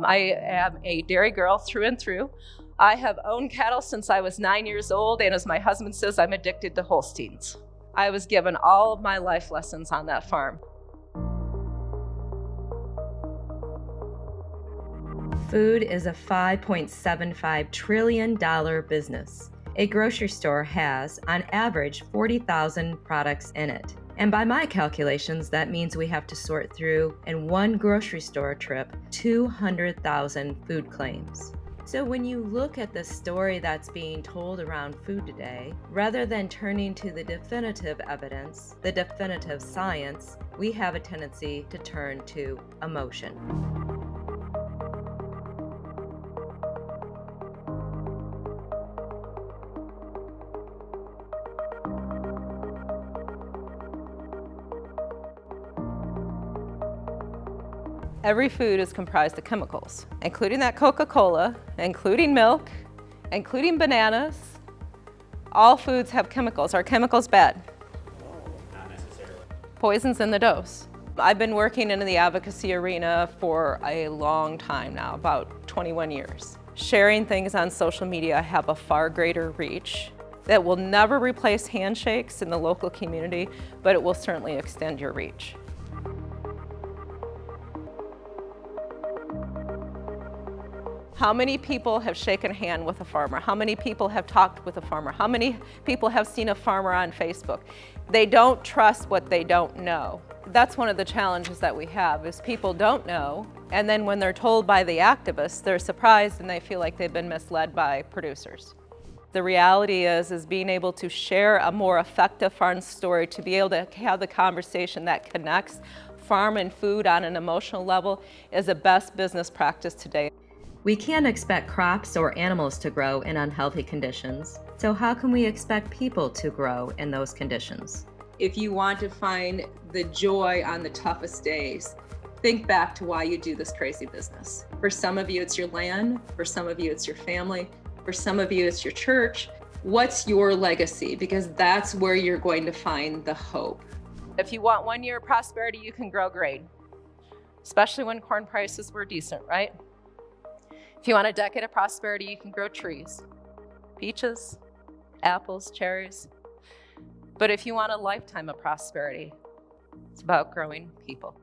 I am a dairy girl through and through. I have owned cattle since I was 9 years old, and as my husband says, I'm addicted to Holsteins. I was given all of my life lessons on that farm. Food is a $5.75 trillion business. A grocery store has, on average, 40,000 products in it. And by my calculations, that means we have to sort through, in one grocery store trip, 200,000 food claims. So when you look at the story that's being told around food today, rather than turning to the definitive evidence, the definitive science, we have a tendency to turn to emotion. Every food is comprised of chemicals, including that Coca-Cola, including milk, including bananas. All foods have chemicals. Are chemicals bad? Not necessarily. Poison's in the dose. I've been working in the advocacy arena for a long time now, about 21 years. Sharing things on social media have a far greater reach that will never replace handshakes in the local community, but it will certainly extend your reach. How many people have shaken a hand with a farmer? How many people have talked with a farmer? How many people have seen a farmer on Facebook? They don't trust what they don't know. That's one of the challenges that we have, is people don't know, and then when they're told by the activists, they're surprised and they feel like they've been misled by producers. The reality is being able to share a more effective farm story, to be able to have the conversation that connects farm and food on an emotional level, is the best business practice today. We can't expect crops or animals to grow in unhealthy conditions, so how can we expect people to grow in those conditions? If you want to find the joy on the toughest days, think back to why you do this crazy business. For some of you, it's your land. For some of you, it's your family. For some of you, it's your church. What's your legacy? Because that's where you're going to find the hope. If you want 1 year of prosperity, you can grow grain, especially when corn prices were decent, right? If you want a decade of prosperity, you can grow trees, peaches, apples, cherries. But if you want a lifetime of prosperity, it's about growing people.